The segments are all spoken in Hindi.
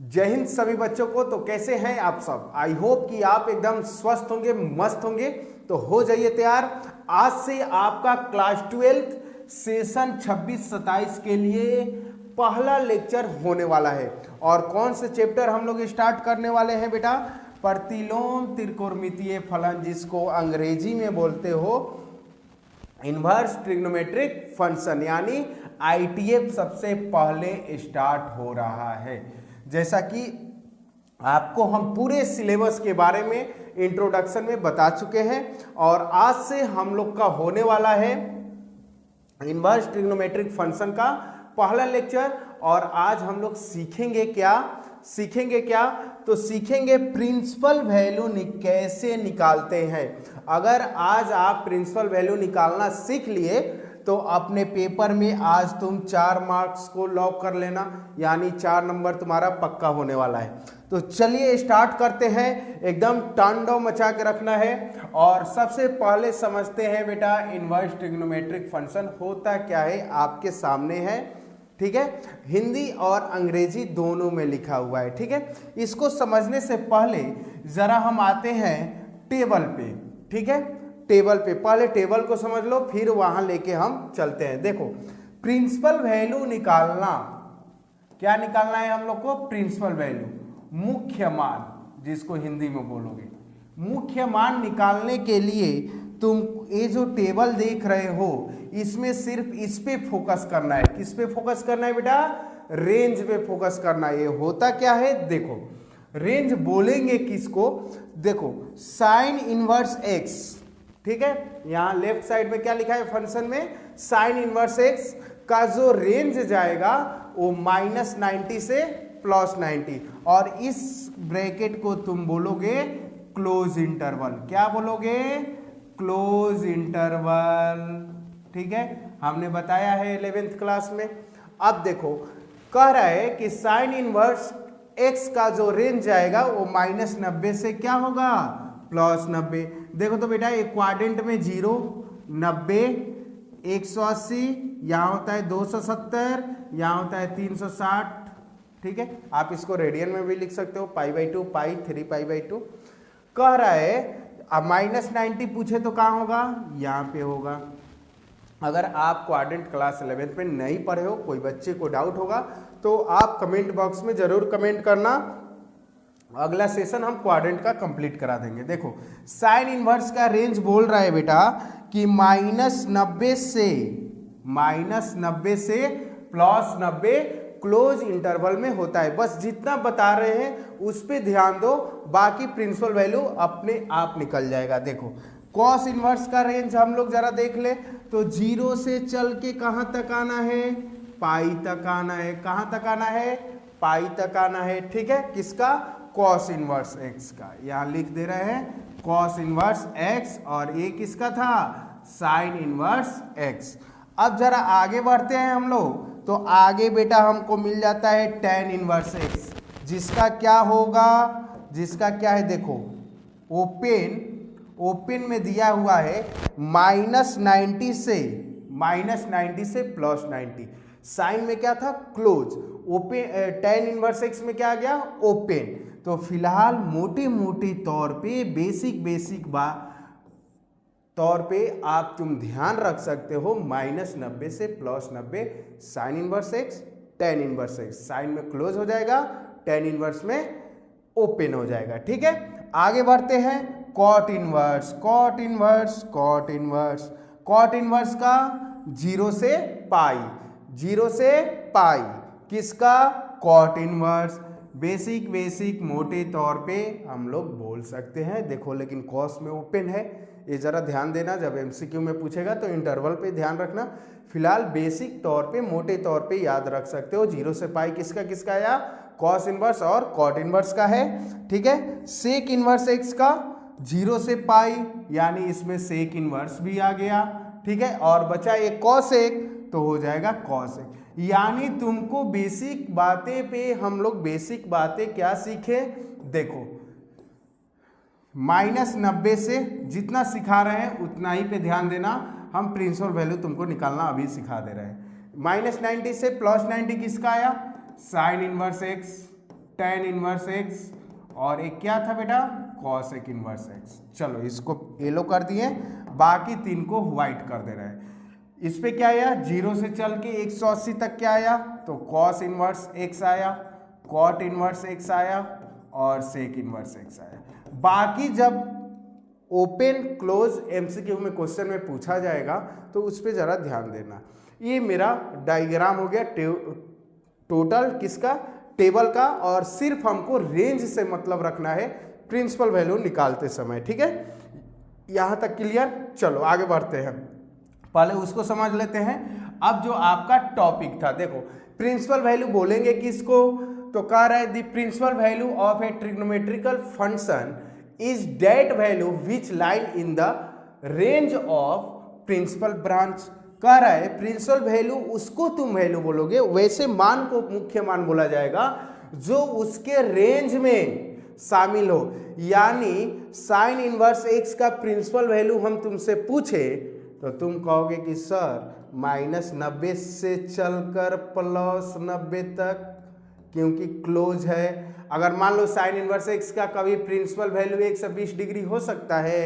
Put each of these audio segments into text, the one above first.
जय हिंद सभी बच्चों को। तो कैसे हैं आप सब? आई होप कि आप एकदम स्वस्थ होंगे, मस्त होंगे। तो हो जाइए तैयार। आज से आपका क्लास 12 सेशन 26-27 के लिए पहला लेक्चर होने वाला है। और कौन से चैप्टर हम लोग स्टार्ट करने वाले हैं बेटा? प्रतिलोम त्रिकोणमितीय फलन, जिसको अंग्रेजी में बोलते हो इनवर्स ट्रिग्नोमेट्रिक फंक्शन, यानी आईटीएफ सबसे पहले स्टार्ट हो रहा है। जैसा कि आपको हम पूरे सिलेबस के बारे में इंट्रोडक्शन में बता चुके हैं, और आज से हम लोग का होने वाला है इनवर्स ट्रिग्नोमेट्रिक फंक्शन का पहला लेक्चर। और आज हम लोग सीखेंगे क्या? तो सीखेंगे प्रिंसिपल वैल्यू कैसे निकालते हैं। अगर आज आप प्रिंसिपल वैल्यू निकालना सीख लिए तो अपने पेपर में आज तुम 4 मार्क्स को लॉक कर लेना, यानी 4 नंबर तुम्हारा पक्का होने वाला है। तो चलिए स्टार्ट करते हैं। एकदम तांडव मचा के रखना है। और सबसे पहले समझते हैं बेटा इनवर्स ट्रिग्नोमेट्रिक फंक्शन होता क्या है। आपके सामने है, ठीक है, हिंदी और अंग्रेजी दोनों में लिखा हुआ है, ठीक है। इसको समझने से पहले जरा हम आते हैं टेबल पे, ठीक है। टेबल पे पहले टेबल को समझ लो, फिर वहां लेके हम चलते हैं। देखो, प्रिंसिपल वैल्यू निकालना, क्या निकालना है हम लोग को? प्रिंसिपल वैल्यू, मुख्य मान, जिसको हिंदी में बोलोगे मुख्य मान निकालने के लिए तुम ये जो टेबल देख रहे हो इसमें सिर्फ इस पे फोकस करना है। किस पे फोकस करना है बेटा? रेंज पे फोकस करना है। ये होता क्या है? देखो, रेंज बोलेंगे किसको? देखो, साइन इनवर्स एक्स, ठीक है। यहां लेफ्ट साइड में क्या लिखा है फंक्शन में? साइन इनवर्स एक्स का जो रेंज जाएगा वो -90 से +90, और इस ब्रैकेट को तुम बोलोगे क्लोज इंटरवल। क्या बोलोगे? क्लोज इंटरवल, ठीक है। हमने बताया है 11th क्लास में। अब देखो, कह रहा है कि साइन इनवर्स एक्स का जो रेंज आएगा वो -90 से क्या होगा? +90। देखो तो बेटा, एक क्वाड्रेंट में 0, 90, 180, यहाँ होता है 270, यहाँ होता है 360, ठीक है। आप इसको रेडियन में भी लिख सकते हो, π/2, पाई 3π/2। कह रहा है अब -90 पूछे तो कहाँ होगा? यहाँ पे होगा। अगर आप क्वाड्रेंट क्लास 11th में नहीं पढ़े हो, कोई बच्चे को डाउट होगा तो आप कमेंट बॉक्स में जरूर कमेंट करना। अगला सेशन हम क्वाड्रेंट का कंप्लीट करा देंगे। देखो, साइन इनवर्स का रेंज बोल रहा है बेटा कि -90 से +90 क्लोज इंटरवल में होता है। बस जितना बता रहे हैं उस पे ध्यान दो, बाकी प्रिंसिपल वैल्यू अपने आप निकल जाएगा। देखो, कॉस इनवर्स का रेंज हम लोग जरा देख ले तो 0 से चल के कहां तक आना है? पाई तक आना है। कहां तक आना है? पाई तक आना है, ठीक है। किसका? कॉस इनवर्स एक्स का। यहां लिख दे रहे हैं कॉस इनवर्स एक्स, और ये किसका था? Sign inverse x. अब जरा आगे बढ़ते हैं हम लोग, तो आगे बेटा हमको मिल जाता है tan इनवर्स एक्स, जिसका क्या होगा? जिसका क्या है? देखो, ओपन में दिया हुआ है -90 से +90। साइन में क्या था? Close. Open, tan inverse x में क्या आ गया? ओपन। तो फिलहाल मोटे तौर पे बेसिक तौर पे आप तुम ध्यान रख सकते हो -90 से +90 sine inverse x, tan inverse x. Sine में क्लोज हो जाएगा, tan इनवर्स में ओपन हो जाएगा, ठीक है। आगे बढ़ते हैं, कॉट इनवर्स का 0 से पाई, किसका? Cot inverse. बेसिक मोटे तौर पे हम लोग बोल सकते हैं। देखो, लेकिन कॉस में ओपन है, ये जरा ध्यान देना। जब एमसीक्यू में पूछेगा तो इंटरवल पे ध्यान रखना। फिलहाल बेसिक तौर पे, मोटे तौर पे याद रख सकते हो 0 से पाई किसका आया? कॉस इनवर्स और कॉट इनवर्स का है, ठीक है। सेक इनवर्स एक्स का 0 से पाई, यानी इसमें सेक इनवर्स भी आ गया, ठीक है। और बचा एक कॉसेक, तो हो जाएगा कॉसेक। यानी तुमको बेसिक बातें पे हम लोग बेसिक बातें क्या सीखे? देखो, -90 से जितना सिखा रहे हैं उतना ही पे ध्यान देना। हम प्रिंसिपल वैल्यू तुमको निकालना अभी सिखा दे रहे हैं। -90 से +90 किसका आया? Sign inverse x, tan inverse x और एक क्या था बेटा cos एक इनवर्स एक्स। चलो इसको येलो कर दिए, बाकी 3 को व्हाइट कर दे रहे हैं। इस पे क्या आया 0 से चल के 180 तक क्या आया तो cos इनवर्स एक्स आया, cot इनवर्स एक्स आया और sec इनवर्स एक्स आया। बाकी जब ओपन क्लोज एमसीक्यू में क्वेश्चन में पूछा जाएगा तो उस पर जरा ध्यान देना। ये मेरा डायग्राम हो गया टोटल किसका टेबल का, और सिर्फ हमको रेंज से मतलब रखना है प्रिंसिपल वैल्यू निकालते समय। ठीक है, यहां तक क्लियर। चलो आगे बढ़ते हैं, पहले उसको समझ लेते हैं। अब जो आपका टॉपिक था, देखो प्रिंसिपल वैल्यू बोलेंगे किसको, तो कह रहा है the principal value of a trigonometrical function is that value which line in the range of principal branch. कह रहा है प्रिंसिपल वैल्यू उसको तुम वैल्यू बोलोगे, वैसे मान को मुख्य मान बोला जाएगा जो उसके रेंज में शामिल हो। यानी साइन इनवर्स एक्स का प्रिंसिपल वैल्यू हम तुमसे पूछे तो तुम कहोगे कि सर -90 से चलकर +90 तक, क्योंकि क्लोज है। अगर मान लो साइन इनवर्स एक्स का कभी प्रिंसिपल वैल्यू 120 डिग्री हो सकता है,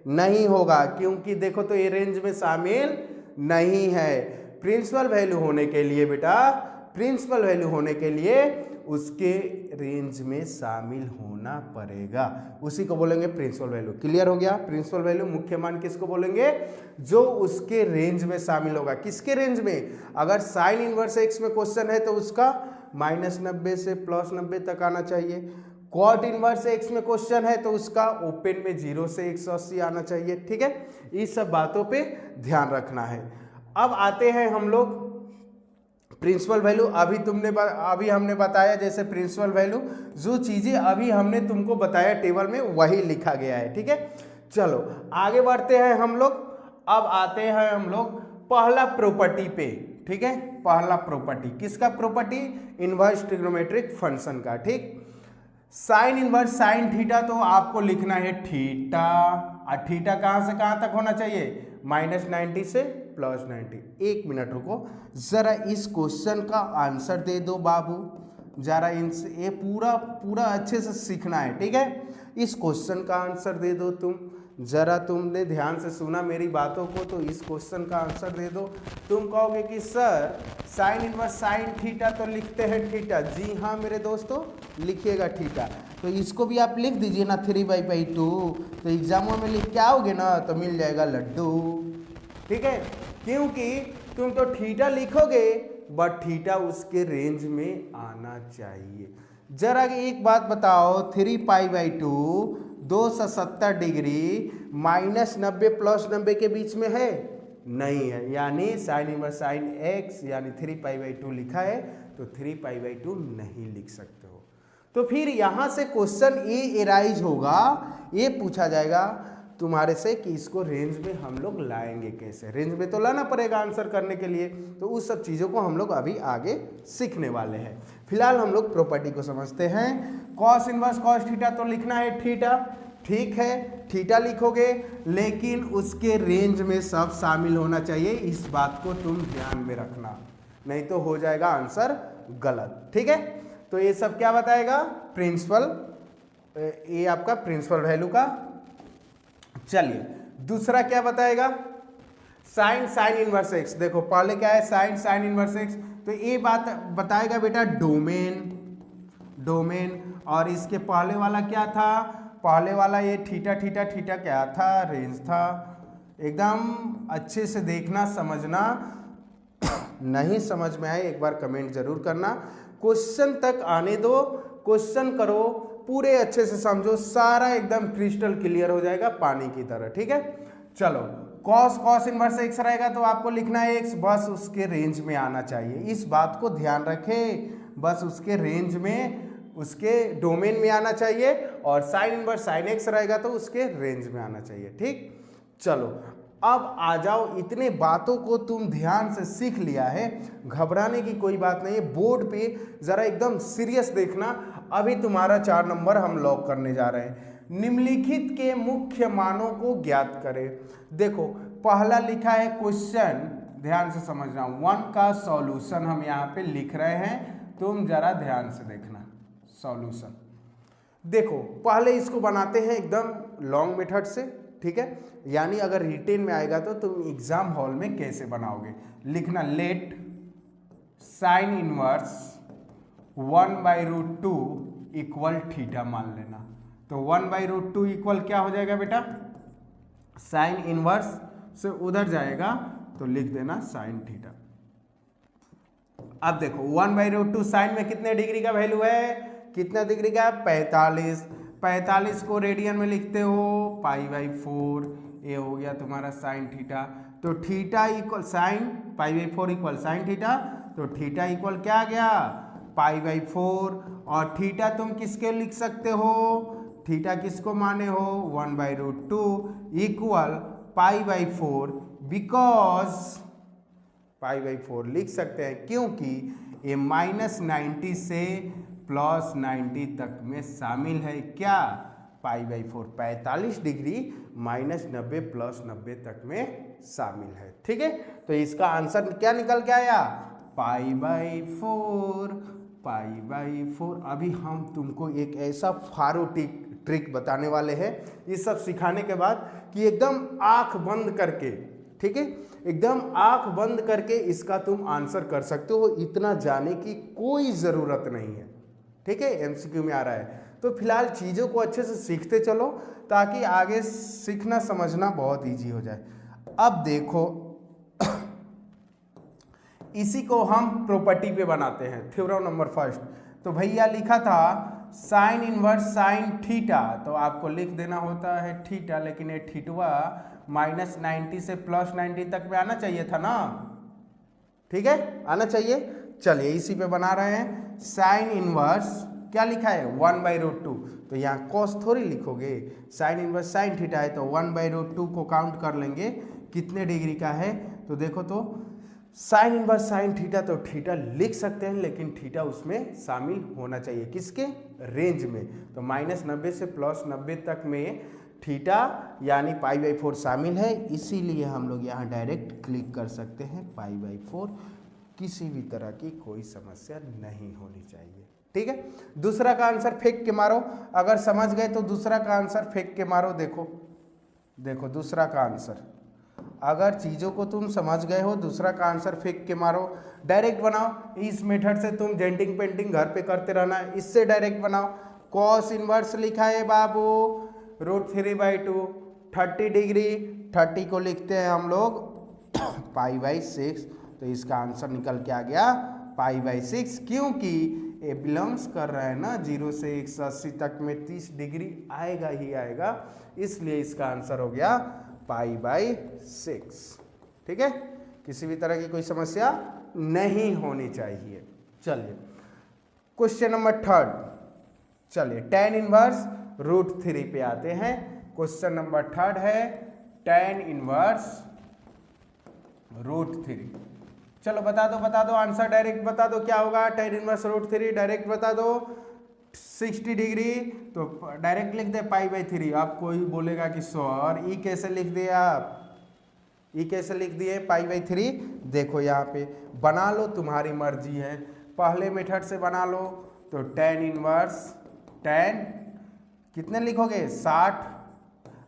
नहीं होगा, क्योंकि देखो तो ये रेंज में शामिल नहीं है। प्रिंसिपल वैल्यू होने के लिए बेटा, प्रिंसिपल वैल्यू होने के लिए उसके रेंज में शामिल होना पड़ेगा, उसी को बोलेंगे प्रिंसिपल वैल्यू। क्लियर हो गया। प्रिंसिपल वैल्यू मुख्य मान किसको बोलेंगे, जो उसके रेंज में शामिल होगा। किसके रेंज में, अगर साइन इनवर्स एक्स में क्वेश्चन है तो उसका -90 से +90 तक आना चाहिए। कॉट इनवर्स एक्स में क्वेश्चन है तो उसका ओपन में 0 से 180 आना चाहिए। ठीक है, इस सब बातों पे ध्यान रखना है। अब आते हैं हम लोग प्रिंसिपल वैल्यू। अभी हमने बताया जैसे प्रिंसिपल वैल्यू, जो चीजें अभी हमने तुमको बताया टेबल में वही लिखा गया है। ठीक है, चलो आगे बढ़ते हैं हम लोग। अब आते हैं हम लोग पहला प्रॉपर्टी पे। ठीक है, पहला प्रॉपर्टी किसका प्रॉपर्टी, इनवर्स ट्रिग्नोमेट्रिक फंक्शन का। ठीक, साइन इनवर्स साइन थीटा, तो आपको लिखना है थीटा, और थीटा कहां से कहां तक होना चाहिए, -90 से +90। एक मिनट रुको, जरा इस क्वेश्चन का आंसर दे दो बाबू, जरा इनसे ये पूरा अच्छे से सीखना है। ठीक है, इस क्वेश्चन का आंसर दे दो तुम, जरा तुमने ध्यान से सुना मेरी बातों को, तो इस क्वेश्चन का आंसर दे दो। तुम कहोगे कि sir sine inverse sine theta तो लिखते हैं थीटा। जी हाँ मेरे दोस्तों, लिखिएगा थीटा, तो इसको भी आप लिख दीजिए ना 3/2। तो एग्जामों में लिख के आओगे ना तो मिल जाएगा लड्डू। ठीक है, क्योंकि तुम तो थीटा लिखोगे बट थीटा उसके रेंज में आना चाहिए। जरा एक बात बताओ, 3π/2 270 डिग्री -90 +90 के बीच में है, नहीं है। यानी साइन इनवर्स साइन एक्स यानी 3π/2 लिखा है, तो 3π/2 नहीं लिख सकते हो। तो फिर यहां से क्वेश्चन ये एराइज होगा, ये पूछा जाएगा तुम्हारे से कि इसको रेंज में हम लोग लाएंगे कैसे। रेंज में तो लाना पड़ेगा आंसर करने के लिए, तो उस सब चीज़ों को हम लोग अभी आगे सीखने वाले हैं। फिलहाल हम लोग प्रॉपर्टी को समझते हैं। कॉस इनवर्स कॉस थीटा तो लिखना है थीटा, ठीक है, थीटा लिखोगे, लेकिन उसके रेंज में सब शामिल होना चाहिए। इस बात को तुम ध्यान में रखना, नहीं तो हो जाएगा आंसर गलत। ठीक है, तो ये सब क्या बताएगा, प्रिंसिपल, ये आपका प्रिंसिपल वैल्यू का। चलिए दूसरा क्या बताएगा, साइन साइन इनवर्स एक्स। देखो पहले क्या है, साइन साइन इनवर्स एक्स, तो ये बात बताएगा बेटा डोमेन। और इसके पहले वाला क्या था, पहले वाला ये थीटा थीटा थीटा क्या था, रेंज था। एकदम अच्छे से देखना समझना, नहीं समझ में आए एक बार कमेंट जरूर करना। क्वेश्चन तक आने दो, क्वेश्चन करो, पूरे अच्छे से समझो, सारा एकदम क्रिस्टल क्लियर हो जाएगा पानी की तरह। ठीक है, चलो कॉस कॉस इनवर्स एक्स रहेगा तो आपको लिखना है एक्स, बस उसके रेंज में आना चाहिए। इस बात को ध्यान रखें, बस उसके रेंज में, उसके डोमेन में आना चाहिए। और साइन इनवर्स साइन एक्स रहेगा तो उसके रेंज में आना चाहिए। ठीक, चलो अब आ जाओ, इतने बातों को तुम ध्यान से सीख लिया है, घबराने की कोई बात नहीं है। बोर्ड पे जरा एकदम सीरियस देखना, अभी तुम्हारा 4 नंबर हम लॉक करने जा रहे हैं। निम्नलिखित के मुख्य मानों को ज्ञात करें। देखो पहला लिखा है क्वेश्चन, ध्यान से समझना, 1 का सॉल्यूशन हम यहाँ पे लिख रहे हैं, तुम जरा ध्यान से देखना। सॉल्यूशन। देखो पहले इसको बनाते हैं एकदम लॉन्ग मेथड से, ठीक है, यानी अगर रिटेन में आएगा तो तुम एग्जाम हॉल में कैसे बनाओगे, लिखना late sine inverse 1/√2 equal theta मान लेना। तो 1/√2 इक्वल क्या हो जाएगा बेटा, साइन इनवर्स से उधर जाएगा तो लिख देना साइन थीटा। अब देखो 1/√2 साइन में कितने डिग्री का वैल्यू है, कितना डिग्री का, 45। 45 को रेडियन में लिखते हो π/4, ये हो गया तुम्हारा साइन थीटा। तो theta equal sine π/4 equal sine theta, तो थीटा इक्वल क्या आ गया, π/4। और थीटा तुम किसके लिख सकते हो, थीटा किसको माने हो, 1/√2 इक्वल π/4, बिकॉज π/4 लिख सकते हैं क्योंकि ये -90 से +90 तक में शामिल है। क्या, π/4 45 डिग्री -90 +90 तक में शामिल है, ठीक है। तो इसका आंसर क्या निकल के आया, π/4। अभी हम तुमको एक ऐसा फारो ट्रिक बताने वाले हैं ये सब सिखाने के बाद कि एकदम आंख बंद करके, ठीक है, एकदम आंख बंद करके इसका तुम आंसर कर सकते हो, इतना जाने की कोई ज़रूरत नहीं है, ठीक है, एमसीक्यू में आ रहा है। तो फिलहाल चीज़ों को अच्छे से सीखते चलो ताकि आगे सीखना समझना बहुत इजी हो जाए। अब देखो इसी को हम प्रॉपर्टी पे बनाते हैं, थ्योरम नंबर फर्स्ट। तो भैया लिखा था साइन इनवर्स साइन थीटा, तो आपको लिख देना होता है थीटा, लेकिन ये थीटवा -90 से +90 तक में आना चाहिए था ना, ठीक है, आना चाहिए। चलिए इसी पे बना रहे हैं, साइन इनवर्स क्या लिखा है 1/√2, तो यहाँ कॉस थोड़ी लिखोगे, साइन इनवर्स साइन थीटा है तो 1/√2 को काउंट कर लेंगे कितने डिग्री का है। तो देखो तो साइन इनवर्स साइन थीटा, तो थीटा लिख सकते हैं लेकिन थीटा उसमें शामिल होना चाहिए, किसके रेंज में, तो -90 से +90 तक में थीटा यानी π/4 शामिल है, इसीलिए हम लोग यहाँ डायरेक्ट क्लिक कर सकते हैं π/4। किसी भी तरह की कोई समस्या नहीं होनी चाहिए, ठीक है। दूसरा का आंसर फेंक के मारो, अगर समझ गए तो दूसरा का आंसर फेंक के मारो। देखो दूसरा का आंसर, अगर चीज़ों को तुम समझ गए हो दूसरा का आंसर फेंक के मारो, डायरेक्ट बनाओ। इस मेथड से तुम जेंटिंग पेंटिंग घर पे करते रहना, इससे डायरेक्ट बनाओ। कॉस इनवर्स लिखा है बाबू √3/2, 30 डिग्री, 30 को लिखते हैं हम लोग π/6, तो इसका आंसर निकल के आ गया π/6, क्योंकि ये बिलोंग्स कर रहा है ना 0 से 180 तक में 30 डिग्री आएगा ही आएगा, इसलिए इसका आंसर हो गया π/6, ठीक है। किसी भी तरह की कोई समस्या नहीं होनी चाहिए। चलिए क्वेश्चन नंबर थर्ड, चलिए tan इनवर्स √3 पे आते हैं। क्वेश्चन नंबर थर्ड है tan इनवर्स √3। चलो बता दो आंसर, डायरेक्ट बता दो क्या होगा tan इनवर्स √3, डायरेक्ट बता दो। 60 डिग्री तो डायरेक्ट लिख दे π/3। आप कोई बोलेगा कि सर ई कैसे लिख दिए, आप ई कैसे लिख दिए π/3। देखो यहाँ पे बना लो, तुम्हारी मर्जी है, पहले मेथड से बना लो। तो tan इनवर्स tan कितने लिखोगे 60,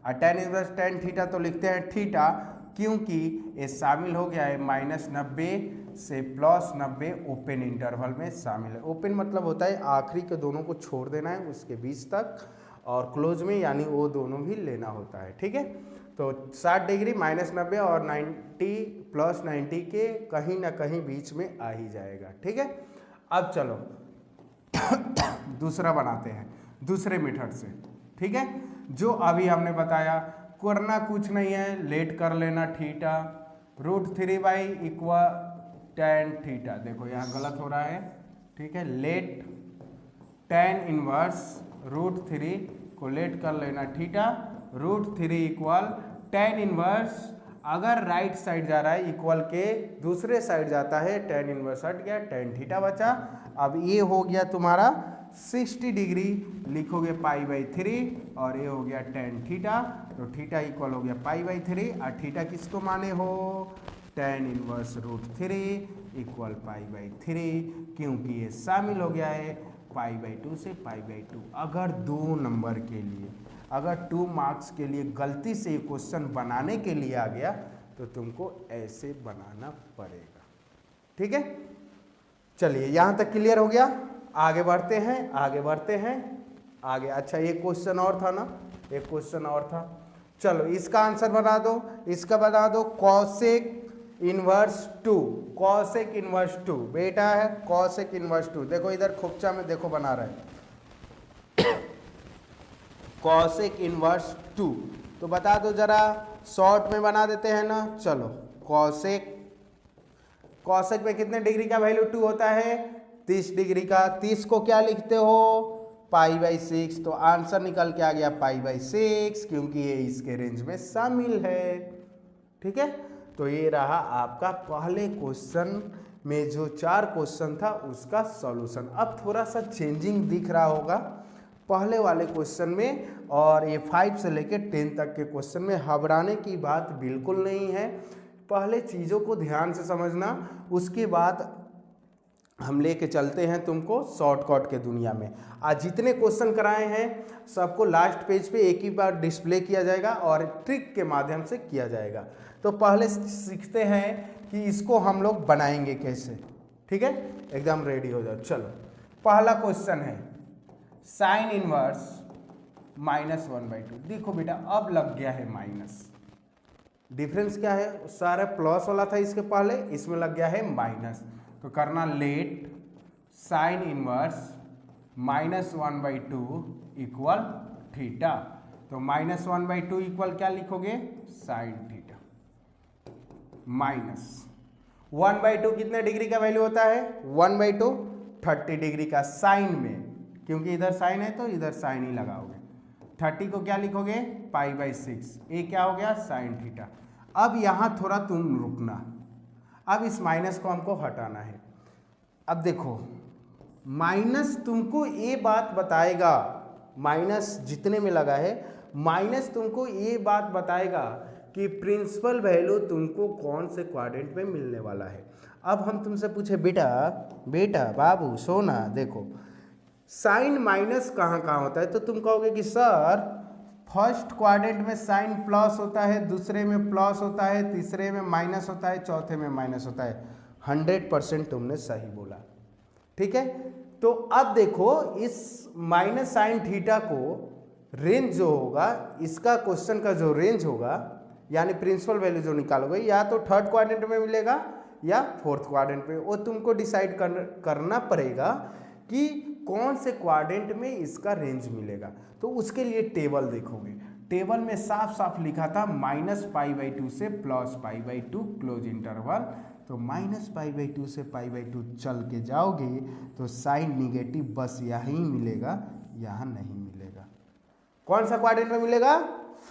और tan इनवर्स tan थीटा तो लिखते हैं थीटा, क्योंकि ये शामिल हो गया है -90 से +90 ओपन इंटरवल में शामिल है। ओपन मतलब होता है आखिरी के दोनों को छोड़ देना है उसके बीच तक, और क्लोज में यानी वो दोनों भी लेना होता है, ठीक है। तो 60 डिग्री -90 और 90 +90 के कहीं ना कहीं बीच में आ ही जाएगा, ठीक है। अब चलो दूसरा बनाते हैं दूसरे मेथड से, ठीक है। जो अभी हमने बताया, करना कुछ नहीं है, लेट कर लेना थीटा, √3 इक्वल tan थीटा। देखो यहाँ गलत हो रहा है, ठीक है, लेट tan इनवर्स √3 को लेट कर लेना थीटा, √3 इक्वल tan इनवर्स, अगर राइट साइड जा रहा है इक्वल के दूसरे साइड जाता है, tan इनवर्स हट गया, tan थीटा बचा। अब ये हो गया तुम्हारा 60 डिग्री, लिखोगे π/3, और ये हो गया tan थीटा, तो थीटा इक्वल हो गया π/3, और थीटा किसको माने हो tan इनवर्स √3 इक्वल π/3, क्योंकि ये शामिल हो गया है π/2 से π/2। अगर 2 नंबर के लिए, अगर 2 मार्क्स के लिए गलती से क्वेश्चन बनाने के लिए आ गया तो तुमको ऐसे बनाना पड़ेगा। ठीक है, चलिए यहाँ तक क्लियर हो गया। आगे बढ़ते हैं, आगे बढ़ते हैं आगे। अच्छा, एक क्वेश्चन और था ना, एक क्वेश्चन और था। चलो इसका आंसर बना दो, इसका बना दो कॉसेक इनवर्स 2, कॉसेक इनवर्स 2 बेटा है कॉसेक इनवर्स 2। देखो इधर खुपचा में देखो बना रहा है कॉसेक इनवर्स 2, तो बता दो जरा, शॉर्ट में बना देते हैं ना। चलो कॉसेक, कॉसेक में कितने डिग्री का वैल्यू 2 होता है? 30 डिग्री का। 30 को क्या लिखते हो? π/6। तो आंसर निकल के आ गया π/6, क्योंकि ये इसके रेंज में शामिल है। ठीक है, तो ये रहा आपका पहले क्वेश्चन में जो 4 क्वेश्चन था उसका सॉल्यूशन। अब थोड़ा सा चेंजिंग दिख रहा होगा पहले वाले क्वेश्चन में और ये 5 से लेकर 10 तक के क्वेश्चन में। घबराने की बात बिल्कुल नहीं है, पहले चीज़ों को ध्यान से समझना, उसके बाद हम लेके चलते हैं तुमको शॉर्टकट के दुनिया में। आज जितने क्वेश्चन कराए हैं सबको लास्ट पेज पे एक ही बार डिस्प्ले किया जाएगा और ट्रिक के माध्यम से किया जाएगा। तो पहले सीखते हैं कि इसको हम लोग बनाएंगे कैसे। ठीक है, एकदम रेडी हो जाओ। चलो पहला क्वेश्चन है साइन इनवर्स -1/2। देखो बेटा अब लग गया है माइनस, डिफरेंस क्या है? सारा प्लस वाला था इसके पहले, इसमें लग गया है माइनस। तो करना late sine inverse -1/2 equal theta. तो -1/2 इक्वल क्या लिखोगे? Sine theta. माइनस 1/2 कितने डिग्री का वैल्यू होता है? 1/2 30 डिग्री का साइन में, क्योंकि इधर साइन है तो इधर साइन ही लगाओगे। 30 को क्या लिखोगे? π/6। ये क्या हो गया? Sine theta. अब यहाँ थोड़ा तुम रुकना, अब इस माइनस को हमको हटाना है। अब देखो माइनस तुमको ये बात बताएगा, माइनस जितने में लगा है माइनस तुमको ये बात बताएगा कि प्रिंसिपल वैल्यू तुमको कौन से क्वाड्रेंट में मिलने वाला है। अब हम तुमसे पूछे बेटा बेटा बाबू सोना, देखो साइन माइनस कहाँ कहाँ होता है? तो तुम कहोगे कि सर फर्स्ट क्वाड्रेंट में साइन प्लस होता है, दूसरे में प्लस होता है, तीसरे में माइनस होता है, चौथे में माइनस होता है। 100% तुमने सही बोला। ठीक है, तो अब देखो इस माइनस साइन थीटा को रेंज जो होगा, इसका क्वेश्चन का जो रेंज होगा यानी प्रिंसिपल वैल्यू जो निकालोगे, या तो थर्ड क्वाड्रेंट में मिलेगा या फोर्थ क्वाड्रेंट में। वो तुमको डिसाइड करना पड़ेगा कि कौन से क्वाड्रेंट में इसका रेंज मिलेगा। तो उसके लिए टेबल देखोगे, टेबल में साफ साफ लिखा था -π/2 से +π/2 क्लोज इंटरवल। तो -π/2 से π/2 चल के जाओगे तो साइन निगेटिव बस यहीं मिलेगा, यहाँ नहीं मिलेगा। कौन सा क्वाड्रेंट में मिलेगा?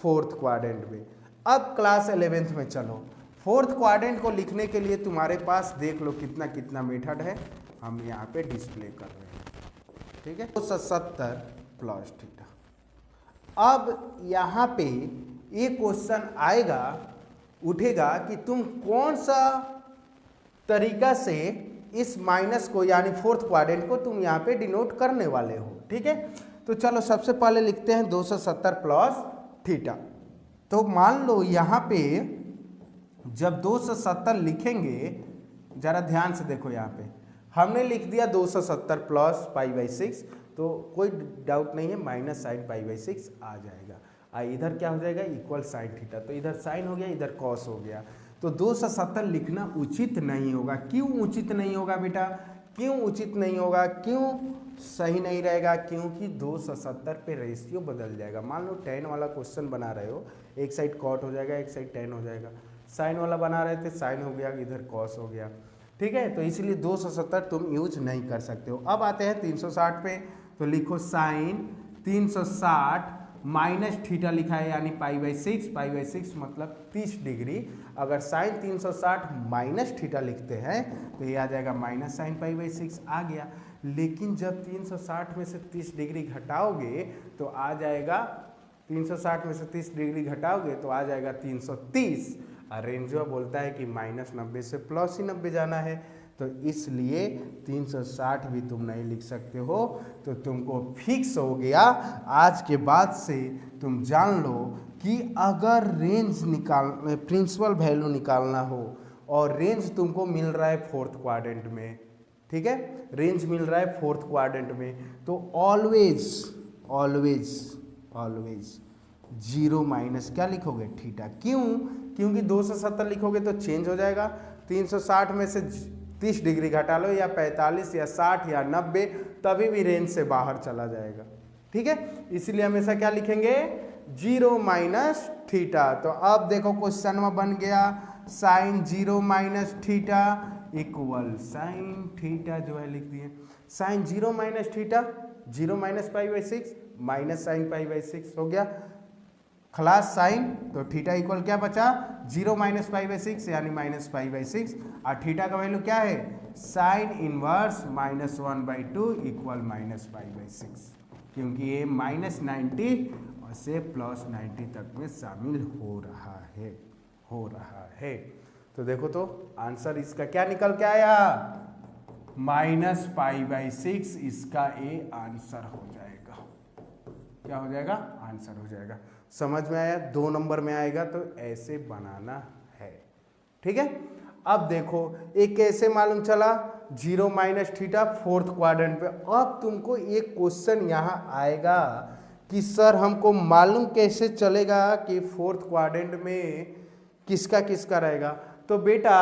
फोर्थ क्वाड्रेंट में। अब क्लास 11th में चलो, फोर्थ क्वाड्रेंट को लिखने के लिए तुम्हारे पास देख लो कितना कितना मेथड है, हम यहाँ पे डिस्प्ले कर रहे हैं। ठीक है, 270 प्लस थीटा। अब यहाँ पे एक क्वेश्चन आएगा उठेगा कि तुम कौन सा तरीका से इस माइनस को यानी फोर्थ क्वाड्रेंट को तुम यहाँ पे डिनोट करने वाले हो। ठीक है, तो चलो सबसे पहले लिखते हैं 270 प्लस थीटा। तो मान लो यहाँ पे जब 270 लिखेंगे, जरा ध्यान से देखो, यहाँ पे हमने लिख दिया 270 प्लस π/6, तो कोई डाउट नहीं है माइनस साइन π/6 आ जाएगा। इधर क्या हो जाएगा? Equal sine theta. तो इधर साइन हो गया, इधर कॉस हो गया। तो 270 लिखना उचित नहीं होगा। क्यों उचित नहीं होगा बेटा? क्यों उचित नहीं होगा? क्यों सही नहीं रहेगा? क्योंकि 270 पे रेशियो बदल जाएगा। मान लो tan वाला क्वेश्चन बना रहे हो, एक साइड कॉट हो जाएगा, एक साइड tan हो जाएगा। साइन वाला बना रहे थे, साइन हो गया, इधर कॉस हो गया। ठीक है, तो इसलिए 270 तुम यूज नहीं कर सकते हो। अब आते हैं 360 पे, तो लिखो साइन 360 माइनस थीटा लिखा है यानी π/6, π/6 मतलब 30 डिग्री। अगर साइन 360 माइनस थीटा लिखते हैं तो ये आ जाएगा माइनस साइन π/6 आ गया। लेकिन जब 360 में से 30 डिग्री घटाओगे तो आ जाएगा, 360 में से 30 डिग्री घटाओगे तो आ जाएगा 330। और रेंजवा बोलता है कि -90 से +90 जाना है। तो इसलिए 360 भी तुम नहीं लिख सकते हो। तो तुमको फिक्स हो गया, आज के बाद से तुम जान लो कि अगर रेंज प्रिंसिपल वैल्यू निकालना हो और रेंज तुमको मिल रहा है फोर्थ क्वाड्रेंट में, ठीक है, रेंज मिल रहा है फोर्थ क्वाड्रेंट में, तो ऑलवेज ऑलवेज ऑलवेज 0 माइनस क्या लिखोगे, थीटा। क्यों? क्योंकि 270 लिखोगे तो चेंज हो जाएगा। 360 में से 30 डिग्री घटा लो, या 45 या 60 या 90, तभी भी रेंज से बाहर चला जाएगा, ठीक है। इसलिए हमेशा क्या लिखेंगे, 0 माइनस थीटा। तो अब देखो क्वेश्चन में बन गया sine 0 minus theta equal sine theta जो है लिख दिए, sine 0 minus theta 0 minus π/6 minus sine π/6 हो गया खलास साइन। तो थीटा इक्वल क्या बचा, 0 माइनस π/6 यानी माइनस π/6, और थीटा का वैल्यू क्या है, साइन इनवर्स -1/2 इक्वल माइनस π/6, क्योंकि ये -90 और से +90 तक में शामिल हो रहा है। तो देखो तो आंसर इसका क्या निकल के आया, -π/6 इसका ए आंसर हो जाएगा। क्या हो जाएगा, आंसर हो जाएगा। समझ में आया? 2 नंबर में आएगा तो ऐसे बनाना है, ठीक है। अब देखो एक कैसे मालूम चला, 0 माइनस थीटा फोर्थ क्वाड्रेंट पे। अब तुमको एक क्वेश्चन यहाँ आएगा कि सर हमको मालूम कैसे चलेगा कि फोर्थ क्वाड्रेंट में किसका किसका रहेगा। तो बेटा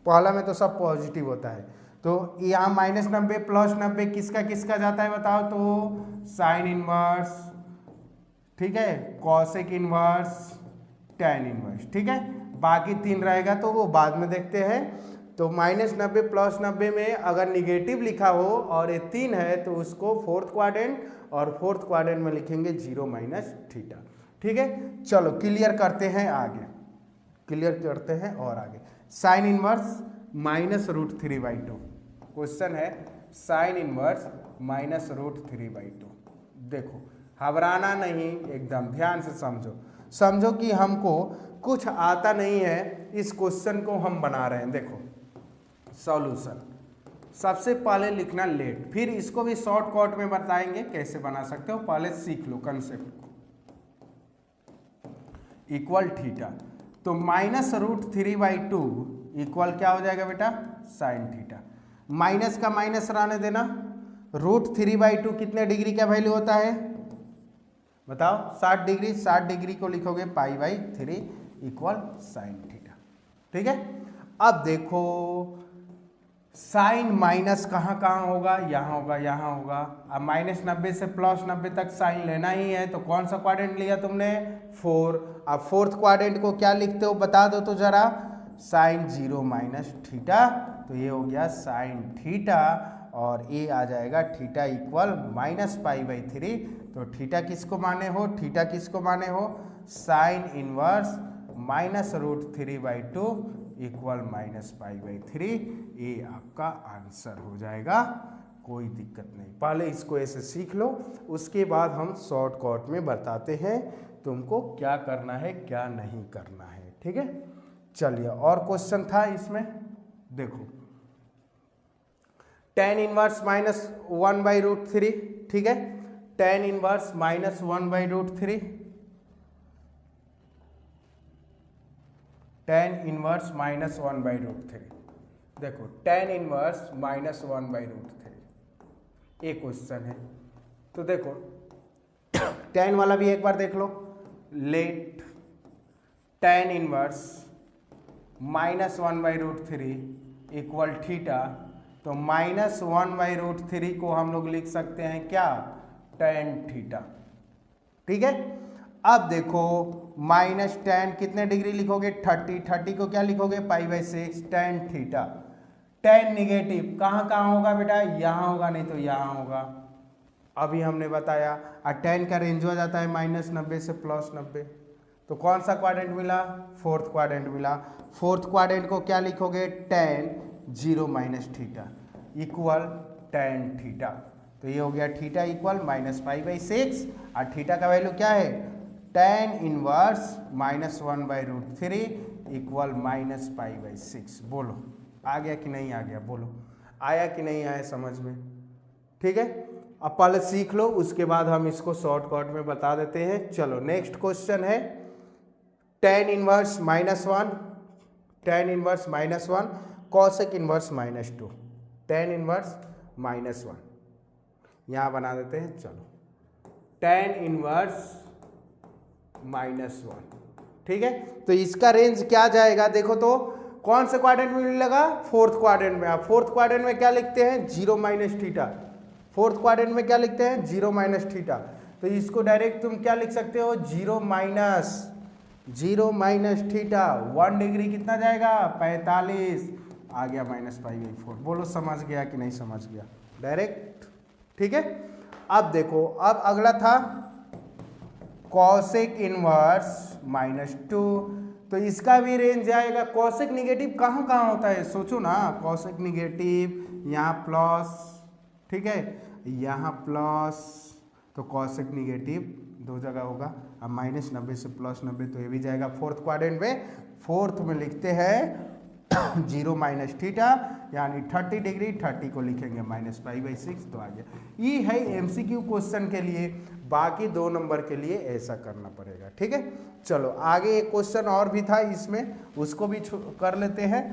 पहला में तो सब पॉजिटिव होता है, तो यहाँ -90 +90 किसका किसका जाता है बताओ, तो साइन इनवर्स, ठीक है, कॉसेक इनवर्स, टैन इनवर्स, ठीक है। बाकी 3 रहेगा तो वो बाद में देखते हैं। तो -90 +90 में अगर निगेटिव लिखा हो और ये 3 है तो उसको फोर्थ क्वाड्रेंट, और फोर्थ क्वाड्रेंट में लिखेंगे 0 माइनस थीटा, ठीक है। चलो क्लियर करते हैं आगे, क्लियर करते हैं और आगे। साइन इनवर्स -√3/2 क्वेश्चन है, साइन इनवर्स -√3/2। देखो घबराना नहीं, एकदम ध्यान से समझो कि हमको कुछ आता नहीं है, इस क्वेश्चन को हम बना रहे हैं। देखो सॉल्यूशन सबसे पहले लिखना लेट, फिर इसको भी शॉर्टकट में बताएंगे कैसे बना सकते हो, पहले सीख लो कंसेप्ट को। इक्वल थीटा, तो -√3/2 इक्वल क्या हो जाएगा बेटा, साइन थीटा। माइनस का माइनस रहने देना, √3/2 कितने डिग्री का वैल्यू होता है बताओ, 60 डिग्री। 60 डिग्री को लिखोगे π/3 इक्वल साइन थीटा, ठीक है। अब देखो साइन माइनस कहाँ कहाँ होगा, यहाँ होगा, यहाँ होगा। अब -90 से +90 तक साइन लेना ही है, तो कौन सा क्वाड्रेंट लिया तुमने, 4। अब फोर्थ क्वाड्रेंट को क्या लिखते हो बता दो तो जरा, साइन 0 माइनस थीटा। तो ये हो गया साइन थीटा, और ये आ जाएगा थीटा इक्वल -π/3। तो थीटा किसको माने हो, थीटा किसको माने हो, साइन इनवर्स -√3/2 इक्वल -π/3। ये आपका आंसर हो जाएगा, कोई दिक्कत नहीं। पहले इसको ऐसे सीख लो, उसके बाद हम शॉर्टकट में बताते हैं तुमको क्या करना है क्या नहीं करना है, ठीक है। चलिए और क्वेश्चन था इसमें, देखो tan इनवर्स -1/√3, ठीक है, tan इनवर्स -1/√3, tan इनवर्स -1/√3। देखो tan इनवर्स -1/√3 एक क्वेश्चन है। तो देखो tan वाला भी एक बार देख लो, let tan inverse -1/√3 equal theta. तो -1/√3 को हम लोग लिख सकते हैं क्या, tan थीटा, ठीक है। अब देखो -tan कितने डिग्री लिखोगे, 30 को क्या लिखोगे π/6 tan थीटा। tan निगेटिव कहाँ कहाँ होगा बेटा, यहाँ होगा, नहीं तो यहाँ होगा, अभी हमने बताया। और tan का रेंज हो जाता है -90 से +90। तो कौन सा क्वाड्रेंट मिला, फोर्थ क्वाड्रेंट मिला। फोर्थ क्वाड्रेंट को क्या लिखोगे, tan 0 minus theta equal tan theta. तो ये हो गया थीटा इक्वल -π/6, और थीटा का वैल्यू क्या है, tan इनवर्स -1/√3 इक्वल -π/6। बोलो आ गया कि नहीं आ गया, बोलो आया कि नहीं आया समझ में? ठीक है, अब पहले सीख लो, उसके बाद हम इसको शॉर्टकट में बता देते हैं। चलो नेक्स्ट क्वेश्चन है tan inverse -1, tan inverse -1 cosec inverse -2, tan inverse -1 यहाँ बना देते हैं। चलो tan इनवर्स -1, ठीक है, तो इसका रेंज क्या जाएगा देखो तो, कौन से क्वाड्रेंट में मिलेगा? फोर्थ क्वाड्रेंट में। आप फोर्थ क्वाड्रेंट में क्या लिखते हैं? 0 - थीटा। फोर्थ क्वाड्रेंट में क्या लिखते हैं? 0 - थीटा। तो इसको डायरेक्ट तुम क्या लिख सकते हो? 0 - थीटा। 1 डिग्री कितना जाएगा? 45 आ गया -π/4। बोलो समझ गया कि नहीं समझ गया? डायरेक्ट, ठीक है। अब देखो, अब अगला था कॉसेक इनवर्स -2, तो इसका भी रेंज आएगा। कॉसेक निगेटिव कहाँ कहाँ होता है सोचो ना, कॉसेक निगेटिव यहाँ प्लस, ठीक है, यहाँ प्लस, तो कॉसेक निगेटिव दो जगह होगा। अब -90 से +90 तो ये भी जाएगा फोर्थ क्वाड्रेंट में। फोर्थ में लिखते हैं 0 - थीटा यानी 30 डिग्री, 30 को लिखेंगे -π/6, तो आ गया। ये है एमसीक्यू क्वेश्चन के लिए, बाकी 2 नंबर के लिए ऐसा करना पड़ेगा, ठीक है। चलो आगे एक क्वेश्चन और भी था इसमें, उसको भी कर लेते हैं।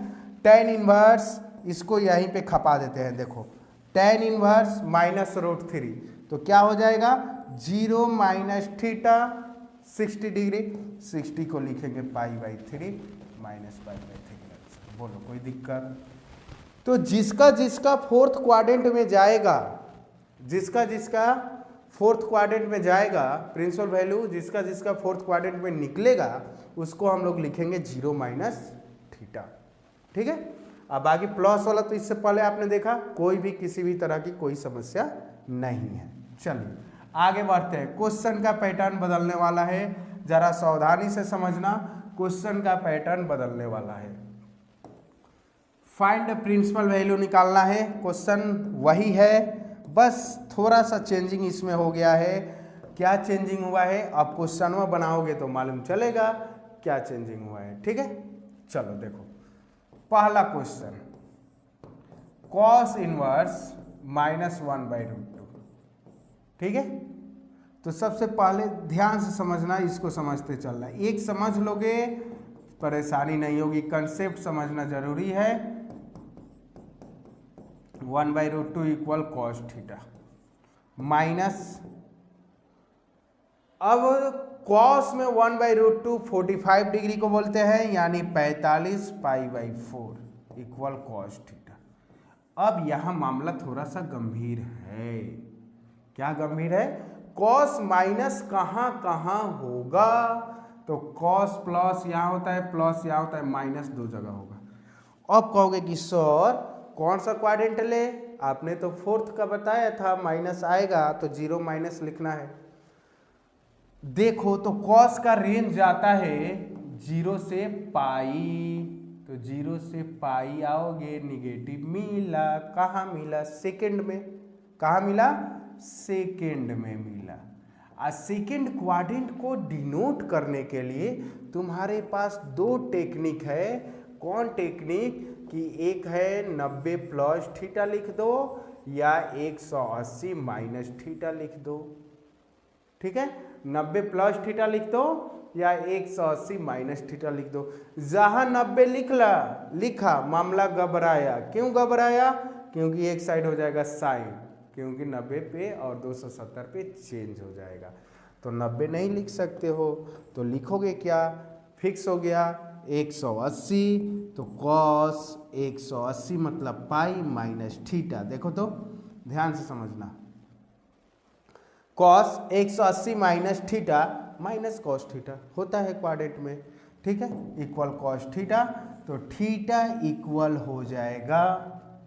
tan इनवर्स, इसको यहीं पे खपा देते हैं। देखो tan इनवर्स -√3, तो क्या हो जाएगा? 0 - थीटा 60 डिग्री, 60 को लिखेंगे π/3 -π/3। बोलो कोई दिक्कत? तो जिसका जिसका फोर्थ क्वाड्रेंट में जाएगा, जिसका जिसका फोर्थ क्वाड्रेंट में जाएगा, प्रिंसिपल वैल्यू जिसका जिसका फोर्थ क्वाड्रेंट में निकलेगा, उसको हम लोग लिखेंगे 0 - थीटा, ठीक है। अब बाकी प्लस वाला तो इससे पहले आपने देखा, कोई भी किसी भी तरह की कोई समस्या नहीं है। चलिए आगे बढ़ते हैं। क्वेश्चन का पैटर्न बदलने वाला है, जरा सावधानी से समझना, क्वेश्चन का पैटर्न बदलने वाला है। फाइंड प्रिंसिपल वैल्यू निकालना है, क्वेश्चन वही है, बस थोड़ा सा चेंजिंग इसमें हो गया है। क्या चेंजिंग हुआ है? अब क्वेश्चन में बनाओगे तो मालूम चलेगा क्या चेंजिंग हुआ है, ठीक है। चलो देखो पहला क्वेश्चन, cos इनवर्स -1/√2, ठीक है। तो सबसे पहले ध्यान से समझना, इसको समझते चलना, एक समझ लोगे परेशानी नहीं होगी, कंसेप्ट समझना जरूरी है। 1/√2 इक्वल cos थीटा माइनस, अब cos में 1/√2 45 डिग्री को बोलते हैं, यानी 45 π/4 इक्वल cos थीटा। अब यहां मामला थोड़ा सा गंभीर है। क्या गंभीर है? cos माइनस कहां कहां होगा? तो cos प्लस यहाँ होता है, प्लस यहाँ होता है, माइनस दो जगह होगा। अब कहोगे कि सर कौन सा क्वाड्रेंट ले? आपने तो फोर्थ का बताया था, माइनस आएगा तो 0 - लिखना है। देखो तो cos का रेंज जाता है 0 से पाई, तो 0 से पाई आओगे, निगेटिव मिला, कहाँ मिला? सेकेंड में। कहाँ मिला? सेकेंड में मिला। सेकेंड क्वाड्रेंट को डिनोट करने के लिए तुम्हारे पास 2 टेक्निक है। कौन टेक्निक? कि एक है 90 प्लस थीटा लिख दो, या 180 माइनस थीटा लिख दो, ठीक है। 90 प्लस थीटा लिख दो या 180 माइनस थीटा लिख दो। जहां 90 लिखा मामला घबराया। क्यों घबराया? क्योंकि एक साइड हो जाएगा साइन, क्योंकि 90 पे और 270 पे चेंज हो जाएगा, तो 90 नहीं लिख सकते हो, तो लिखोगे क्या? फिक्स हो गया 180, तो cos 180 मतलब पाई माइनस थीटा। देखो तो ध्यान से समझना, cos 180 minus theta minus cos theta होता है क्वाड्रेंट में, ठीक है, इक्वल cos थीटा। तो थीटा इक्वल हो जाएगा,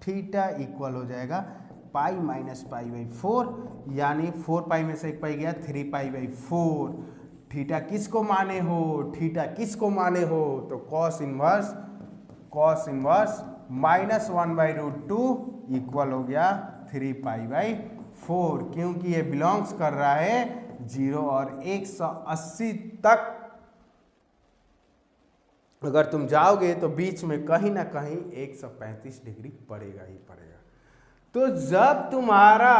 थीटा इक्वल हो जाएगा पाई माइनस π/4, यानी 4 पाई में से 1 पाई गया, 3 π/4। थीटा किसको माने हो? थीटा किसको माने हो? तो cos इनवर्स -1/√2 इक्वल हो गया 3 π/4, क्योंकि ये बिलोंग्स कर रहा है 0 और 180 तक अगर तुम जाओगे तो बीच में कहीं ना कहीं 135 डिग्री पड़ेगा ही पड़ेगा। तो जब तुम्हारा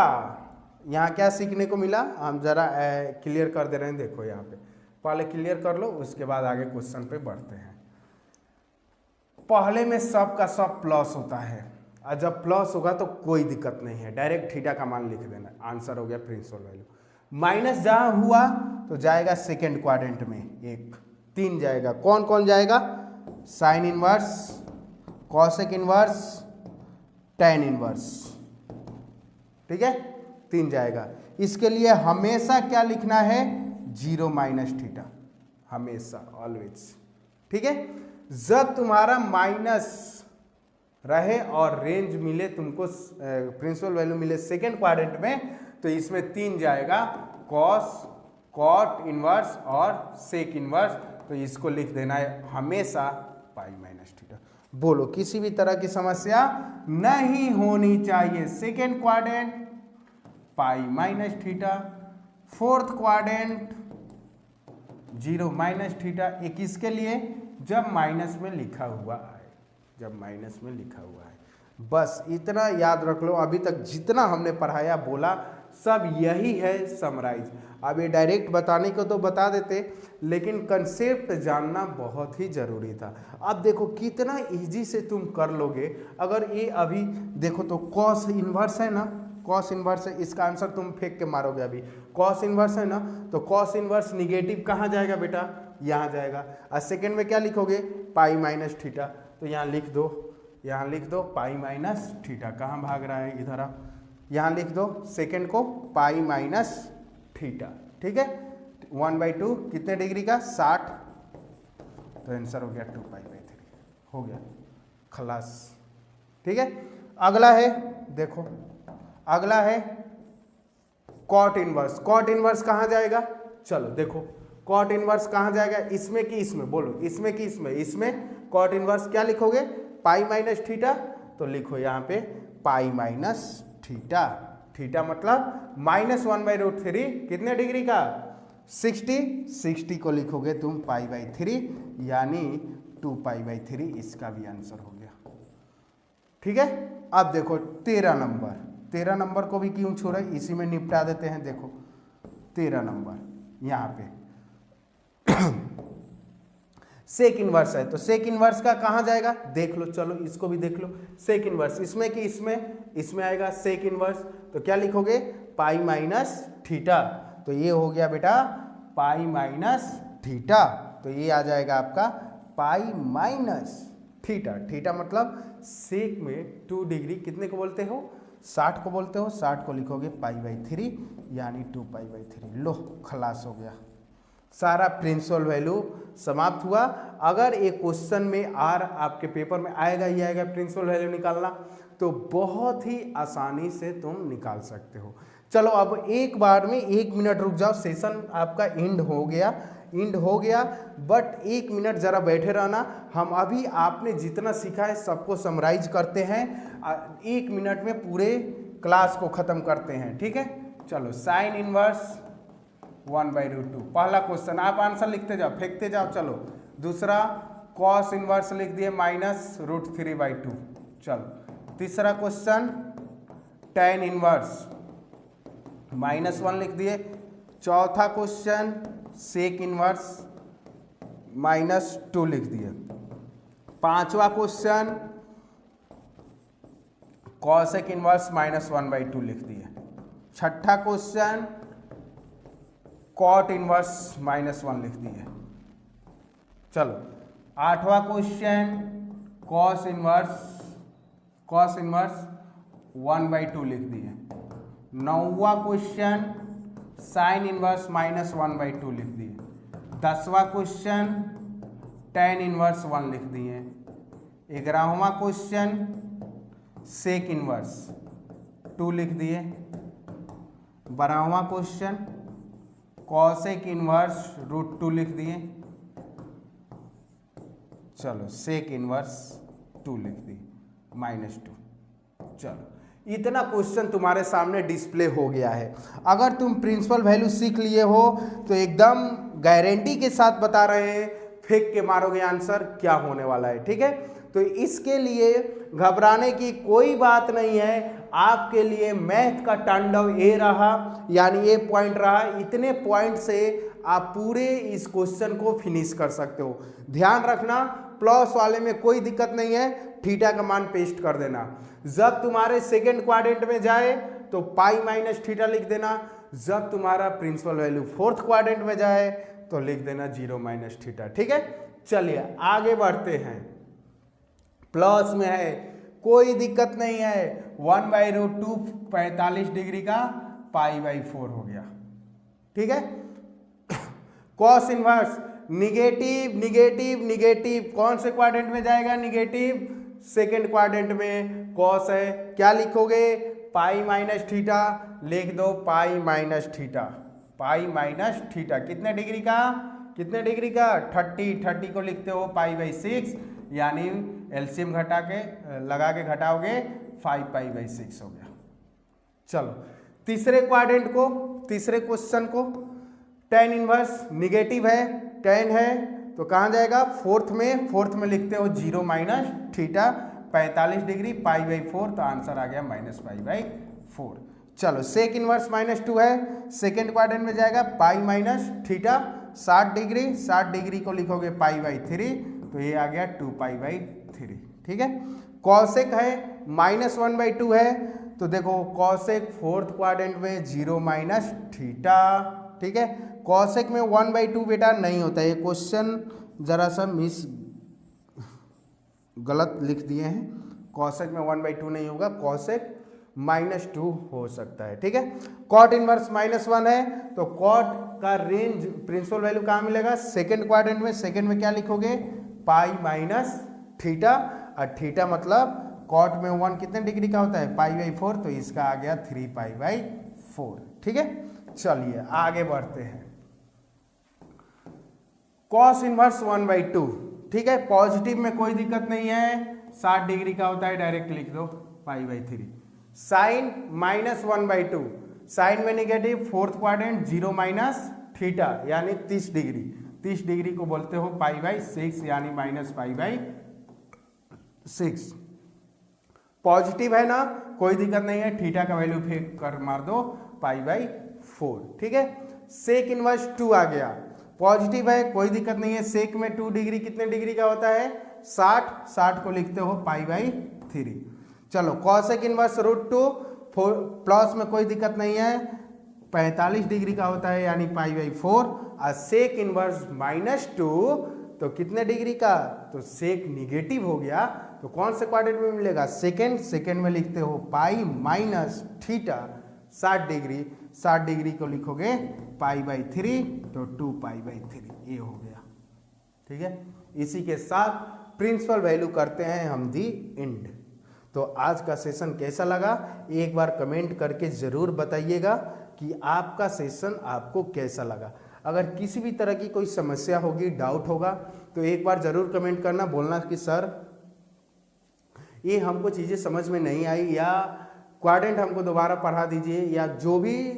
यहाँ क्या सीखने को मिला, हम जरा क्लियर कर दे रहे हैं। देखो यहाँ पे पहले क्लियर कर लो, उसके बाद आगे क्वेश्चन पे बढ़ते हैं। पहले में सब का सब प्लस होता है, और जब प्लस होगा तो कोई दिक्कत नहीं है, डायरेक्ट थीटा का मान लिख देना, आंसर हो गया प्रिंसिपल वैल्यू। माइनस जहां हुआ तो जाएगा सेकेंड क्वाड्रेंट में, 1 3 जाएगा। कौन कौन जाएगा? Sine inverse, cosec inverse, tan inverse, ठीक है, 3 जाएगा। इसके लिए हमेशा क्या लिखना है? 0 माइनस थीटा, हमेशा, ऑलवेज, ठीक है। जब तुम्हारा माइनस रहे और रेंज मिले तुमको, प्रिंसिपल वैल्यू मिले सेकेंड क्वाड्रेंट में, तो इसमें 3 जाएगा, कॉस, कॉट इनवर्स और सेक इनवर्स। तो इसको लिख देना है हमेशा पाई माइनस थीटा। बोलो, किसी भी तरह की समस्या नहीं होनी चाहिए। Second quadrant pi minus theta, fourth quadrant 0 minus theta. एक इसके लिए जब माइनस में लिखा हुआ है, जब माइनस में लिखा हुआ है, बस इतना याद रख लो। अभी तक जितना हमने पढ़ाया बोला सब यही है समराइज। अब ये डायरेक्ट बताने को तो बता देते, लेकिन कंसेप्ट जानना बहुत ही जरूरी था। अब देखो कितना इजी से तुम कर लोगे। अगर ये अभी देखो तो कॉस इनवर्स है ना, कॉस इनवर्स है, इसका आंसर तुम फेंक के मारोगे। अभी कॉस इनवर्स है ना, तो कॉस इनवर्स निगेटिव कहाँ जाएगा बेटा? यहाँ जाएगा। और सेकेंड में क्या लिखोगे? Pi minus theta. तो यहाँ लिख दो, यहाँ लिख दो पाई माइनस थीटा। कहाँ भाग रहा है? इधर आ, यहाँ लिख दो सेकेंड को पाई माइनस थीटा, ठीक है। 1/2 कितने डिग्री का? 60। तो आंसर हो गया 2π/3, हो गया खलास, ठीक है। अगला है, देखो अगला है कॉट इनवर्स। कॉट इनवर्स कहाँ जाएगा? चलो देखो, कॉट इनवर्स कहाँ जाएगा? इसमें कि इसमें? बोलो, इसमें कि इसमें? इसमें कॉट इनवर्स क्या लिखोगे? Pi minus theta. तो लिखो यहाँ पे पाई माइनस थीटा। थीटा मतलब -1/√3 कितने डिग्री का? 60। 60 को लिखोगे तुम π/3 यानी 2π/3। इसका भी आंसर हो गया, ठीक है। अब देखो 13 नंबर, 13 नंबर को भी क्यों छोड़ा, इसी में निपटा देते हैं। देखो 13 नंबर यहाँ पे सेक इनवर्स है, तो सेक इनवर्स का कहाँ जाएगा? देख लो, चलो इसको भी देख लो। सेक इनवर्स इसमें कि इसमें? इसमें आएगा सेक इनवर्स। तो क्या लिखोगे? Pi minus theta. तो ये हो गया बेटा पाई माइनस थीटा। तो ये आ जाएगा आपका पाई माइनस थीटा। थीटा मतलब सेक में 2 डिग्री कितने को बोलते हो? 60 को बोलते हो। 60 को लिखोगे π/3 यानी 2π/3। लो खलास हो गया, सारा प्रिंसिपल वैल्यू समाप्त हुआ। अगर एक क्वेश्चन में आपके पेपर में आएगा ही आएगा प्रिंसिपल वैल्यू निकालना, तो बहुत ही आसानी से तुम निकाल सकते हो। चलो अब एक बार में 1 मिनट रुक जाओ, सेशन आपका एंड हो गया, बट 1 मिनट जरा बैठे रहना। हम अभी आपने जितना सीखा है सबको समराइज करते हैं, 1 मिनट में पूरे क्लास को खत्म करते हैं, ठीक है। चलो साइन इनवर्स 1/√2 पहला क्वेश्चन, आप आंसर लिखते जाओ, फेंकते जाओ। चलो दूसरा कॉस इनवर्स लिख दिए -√3/2। चलो तीसरा क्वेश्चन टैन इनवर्स -1 लिख दिए। चौथा क्वेश्चन सेक इनवर्स -2 लिख दिए। पांचवा क्वेश्चन कॉसेक इनवर्स -1/2 लिख दिए। छठा क्वेश्चन कॉट इनवर्स -1 लिख दिए। चलो आठवां क्वेश्चन कॉस इनवर्स 1/2 लिख दिए। नौवां क्वेश्चन साइन इनवर्स -1/2 लिख दिए। 10वां क्वेश्चन टैन इनवर्स 1 लिख दिए। 11वां क्वेश्चन सेक इनवर्स 2 लिख दिए। 12वां क्वेश्चन कॉसेक इनवर्स √2 लिख दिए। चलो सेक इनवर्स 2 लिख दिए -2। चलो इतना क्वेश्चन तुम्हारे सामने डिस्प्ले हो गया है। अगर तुम प्रिंसिपल वैल्यू सीख लिए हो तो एकदम गारंटी के साथ बता रहे हैं फेंक के मारोगे आंसर क्या होने वाला है, ठीक है। तो इसके लिए घबराने की कोई बात नहीं है। आपके लिए मैथ का तांडव ए रहा, यानी ए पॉइंट रहा। इतने पॉइंट से आप पूरे इस क्वेश्चन को फिनिश कर सकते हो। ध्यान रखना प्लस वाले में कोई दिक्कत नहीं है, थीटा का मान पेस्ट कर देना। जब तुम्हारे सेकेंड क्वाड्रेंट में जाए तो पाई माइनस थीटा लिख देना। जब तुम्हारा प्रिंसिपल वैल्यू फोर्थ क्वाड्रेंट में जाए तो लिख देना 0 माइनस थीटा, ठीक है। चलिए आगे बढ़ते हैं। प्लस में है कोई दिक्कत नहीं है, 1/√2 45 डिग्री का π/4 हो गया, ठीक है। Cos inverse negative negative negative कौन से क्वाड्रेंट में जाएगा, निगेटिव सेकेंड क्वाड्रेंट में। कॉस है क्या लिखोगे, पाई माइनस थीटा लिख दो, pi minus theta, pi minus theta कितने डिग्री का, कितने डिग्री का 30 को लिखते हो π/6, यानी एलसीएम घटा के लगा के घटाओगे 5π/6 हो गया। चलो तीसरे क्वाड्रेंट को, तीसरे क्वेश्चन को, tan इनवर्स निगेटिव है, tan है तो कहाँ जाएगा, फोर्थ में। फोर्थ में लिखते हो 0 माइनस थीटा 45 डिग्री π/4, तो आंसर आ गया -π/4। चलो सेक इनवर्स -2 है, सेकेंड क्वाड्रेंट में जाएगा pi minus theta 60 degree, 60 degree को लिखोगे π/3, तो ये आ गया 2π/3, ठीक है। कॉसेक है -1/2 है, तो देखो कॉसेक फोर्थ क्वाड्रेंट में 0 माइनस थीटा, ठीक है। कॉसेक में 1/2 बेटा नहीं होता है, ये क्वेश्चन जरा सा गलत लिख दिए हैं। कॉसेक में 1/2 नहीं होगा, कॉसेक -2 हो सकता है, ठीक है। कॉट इनवर्स -1 है, तो कॉट का रेंज प्रिंसिपल वैल्यू कहाँ मिलेगा, सेकेंड क्वाड्रेंट में। सेकेंड में क्या लिखोगे, पाई माइनस थीटा, और थीटा मतलब कॉट में 1 कितने डिग्री का होता है, π/4, तो इसका आ गया 3π/4, ठीक है। चलिए आगे बढ़ते हैं। कॉस इनवर्स 1/2, ठीक है। पॉजिटिव में कोई दिक्कत नहीं है, 60 डिग्री का होता है, डायरेक्ट लिख दो π/3। साइन -1/2, साइन में negative, fourth quadrant 0 minus theta यानी 30 डिग्री, 30 डिग्री को बोलते हो π/6 यानी -π/6। पॉजिटिव है ना, कोई दिक्कत नहीं है, थीटा का वैल्यू फेंक कर मार दो π/4, ठीक है। सेक इनवर्स 2 आ गया, पॉजिटिव है, कोई दिक्कत नहीं है। सेक में 2 डिग्री कितने डिग्री का होता है, 60, 60 को लिखते हो π/3। चलो कॉसेक इनवर्स √2 प्लस में कोई दिक्कत नहीं है, 45 डिग्री का होता है यानी π/4। और सेक इनवर्स -2 तो कितने डिग्री का, तो सेक निगेटिव हो गया, तो कौन से क्वाड्रेंट में मिलेगा, सेकेंड। सेकेंड में लिखते हो pi minus theta 60 degree, 60 degree को लिखोगे π/3, तो 2π/3, ये हो गया, ठीक है। इसी के साथ प्रिंसिपल वैल्यू करते हैं हम दी एंड। तो आज का सेशन कैसा लगा, एक बार कमेंट करके ज़रूर बताइएगा कि आपका सेशन आपको कैसा लगा। अगर किसी भी तरह की कोई समस्या होगी, डाउट होगा, तो एक बार ज़रूर कमेंट करना, बोलना कि सर ये हमको चीज़ें समझ में नहीं आई, या क्वाड्रेंट हमको दोबारा पढ़ा दीजिए, या जो भी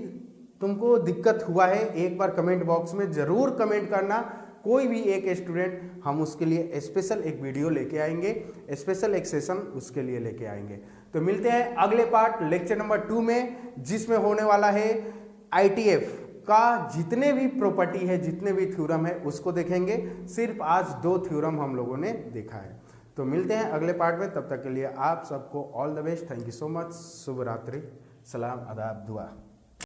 तुमको दिक्कत हुआ है एक बार कमेंट बॉक्स में ज़रूर कमेंट करना। कोई भी एक स्टूडेंट, हम उसके लिए स्पेशल एक वीडियो लेके आएंगे, स्पेशल एक सेशन उसके लिए लेके आएंगे। तो मिलते हैं अगले पार्ट लेक्चर नंबर 2 में, जिसमें होने वाला है ITF का जितने भी प्रॉपर्टी है, जितने भी थ्योरम है उसको देखेंगे। सिर्फ आज 2 थ्योरम हम लोगों ने देखा है। तो मिलते हैं अगले पार्ट में, तब तक के लिए आप सबको all the best, thank you so much, शुभ रात्रि, सलाम, आदाब, दुआ।